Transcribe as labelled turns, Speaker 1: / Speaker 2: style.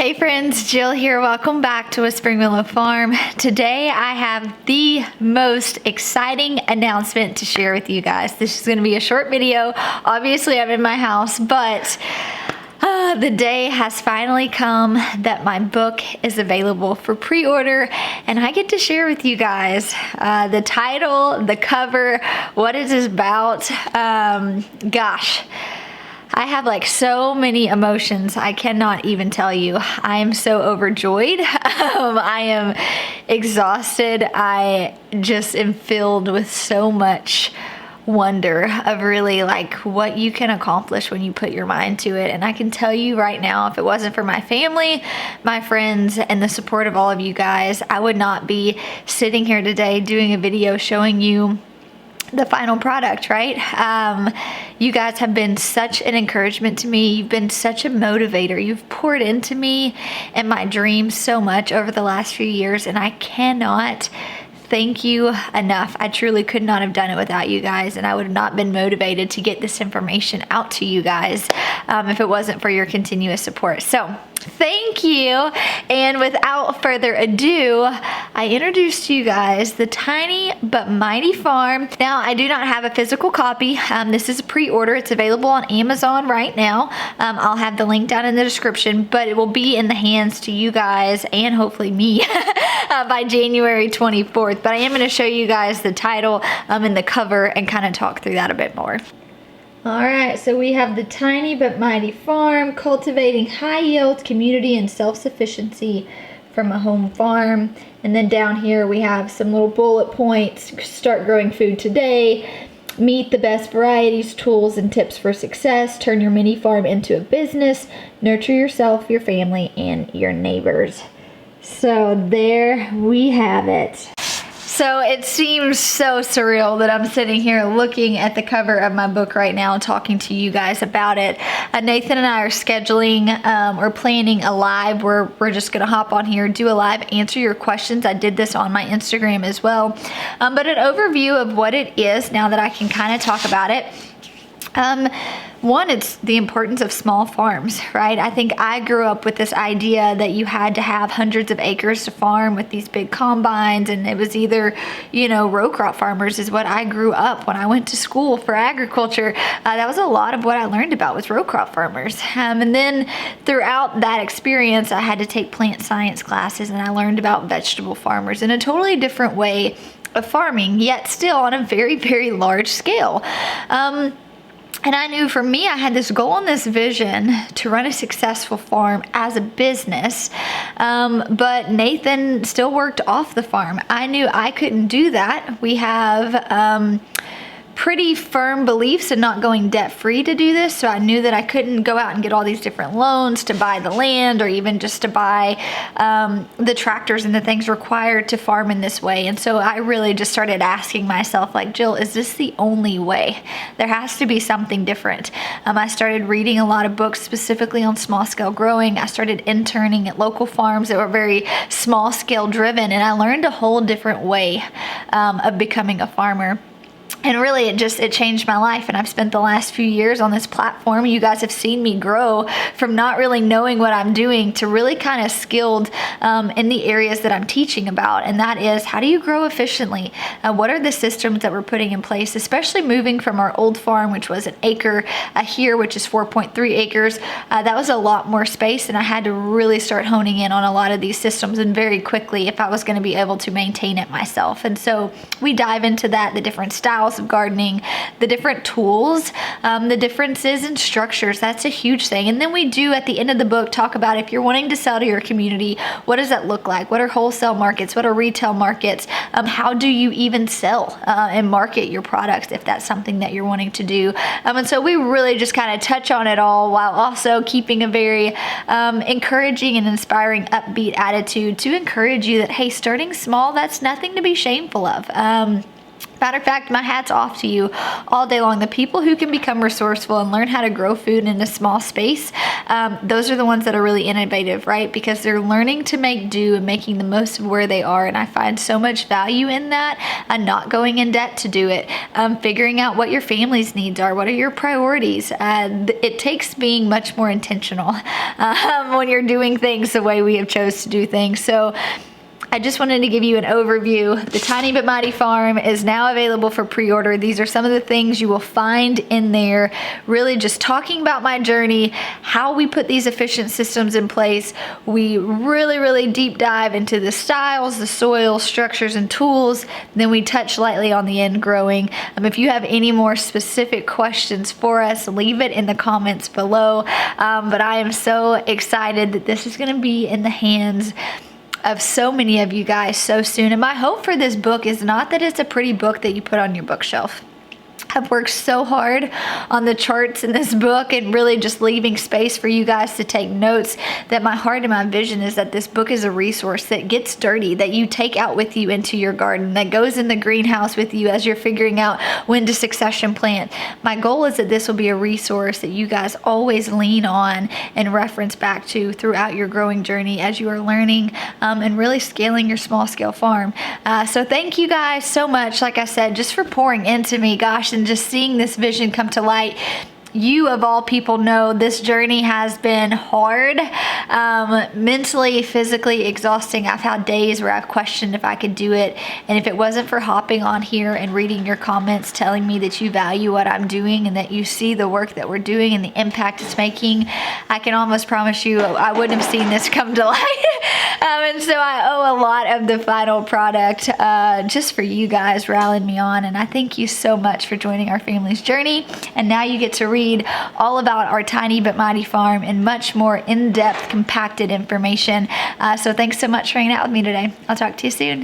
Speaker 1: Hey friends, Jill here. Welcome back to Whispering Willow Farm. Today I have the most exciting announcement to share with you guys. This is going to be a short video. Obviously I'm in my house, but the day has finally come that my book is available for pre-order, and I get to share with you guys the title, the cover, what it is about. Gosh, I have like so many emotions. I cannot even tell you. I am so overjoyed. I am exhausted. I just am filled with so much wonder of really like what you can accomplish when you put your mind to it. And I can tell you right now, if it wasn't for my family, my friends, and the support of all of you guys, I would not be sitting here today doing a video showing you the final product, right? You guys have been such an encouragement to me. You've been such a motivator. You've poured into me and my dreams so much over the last few years, and I cannot thank you enough. I truly could not have done it without you guys, and I would have not been motivated to get this information out to you guys if it wasn't for your continuous support. So thank you. And without further ado, I introduce to you guys the Tiny but Mighty Farm. Now, I do not have a physical copy. This is a pre-order. It's available on Amazon right now. I'll have the link down in the description, but it will be in the hands to you guys and hopefully me by January 24th. But I am going to show you guys the title and the cover and kind of talk through that a bit more. Alright, so we have the Tiny but Mighty Farm, cultivating high yield, community, and self-sufficiency from a home farm. And then down here we have some little bullet points. Start growing food today. Meet the best varieties, tools, and tips for success. Turn your mini farm into a business. Nurture yourself, your family, and your neighbors. So there we have it. So it seems so surreal that I'm sitting here looking at the cover of my book right now and talking to you guys about it. Nathan and I are scheduling or planning a live where we're just going to hop on here, do a live, answer your questions. I did this on my Instagram as well. But an overview of what it is now that I can kind of talk about it. One, it's the importance of small farms, right? I think I grew up with this idea that you had to have hundreds of acres to farm with these big combines, and it was either, you know, row crop farmers is what I grew up when I went to school for agriculture. That was a lot of what I learned about was row crop farmers. And then throughout that experience, I had to take plant science classes, and I learned about vegetable farmers in a totally different way of farming, yet still on a very, very large scale. And I knew for me, I had this goal and this vision to run a successful farm as a business. But Nathan still worked off the farm. I knew I couldn't do that. We have pretty firm beliefs in not going debt-free to do this, so I knew that I couldn't go out and get all these different loans to buy the land or even just to buy the tractors and the things required to farm in this way. And so I really just started asking myself, like, Jill, is this the only way? There has to be something different. I started reading a lot of books specifically on small-scale growing. I started interning at local farms that were very small-scale driven, and I learned a whole different way of becoming a farmer. And really, it changed my life, and I've spent the last few years on this platform. You guys have seen me grow from not really knowing what I'm doing to really kind of skilled in the areas that I'm teaching about, and that is, how do you grow efficiently? What are the systems that we're putting in place, especially moving from our old farm, which was an acre, here, which is 4.3 acres. That was a lot more space, and I had to really start honing in on a lot of these systems, and very quickly, if I was going to be able to maintain it myself. And so we dive into that, the different styles of gardening, the different tools, the differences in structures. That's a huge thing. And then we do, at the end of the book, talk about if you're wanting to sell to your community, what does that look like? What are wholesale markets? What are retail markets? How do you even sell and market your products if that's something that you're wanting to do? And so we really just kind of touch on it all while also keeping a very encouraging and inspiring, upbeat attitude to encourage you that, hey, starting small, that's nothing to be shameful of. Matter of fact, my hat's off to you all day long. The people who can become resourceful and learn how to grow food in a small space, those are the ones that are really innovative, right? Because they're learning to make do and making the most of where they are. And I find so much value in that, and not going in debt to do it. Figuring out what your family's needs are. What are your priorities? It takes being much more intentional when you're doing things the way we have chose to do things. So I just wanted to give you an overview. The Tiny But Mighty Farm is now available for pre-order. These are some of the things you will find in there, really just talking about my journey, how we put these efficient systems in place. We really deep dive into the styles, the soil, structures, and tools. Then we touch lightly on the end growing. If you have any more specific questions for us, leave it in the comments below. But I am so excited that this is going to be in the hands of so many of you guys so soon. And my hope for this book is not that it's a pretty book that you put on your bookshelf. I've worked so hard on the charts in this book and really just leaving space for you guys to take notes, that my heart and my vision is that this book is a resource that gets dirty, that you take out with you into your garden, that goes in the greenhouse with you as you're figuring out when to succession plant. My goal is that this will be a resource that you guys always lean on and reference back to throughout your growing journey as you are learning and really scaling your small scale farm. So thank you guys so much, like I said, just for pouring into me, gosh, and just seeing this vision come to light. You of all people know this journey has been hard, mentally, physically exhausting. I've had days where I've questioned if I could do it. And if it wasn't for hopping on here and reading your comments telling me that you value what I'm doing and that you see the work that we're doing and the impact it's making, I can almost promise you I wouldn't have seen this come to light. And so I owe a lot of the final product just for you guys rallying me on. And I thank you so much for joining our family's journey. And now you get to read all about our Tiny But Mighty Farm and much more in-depth, compacted information. So thanks so much for hanging out with me today. I'll talk to you soon.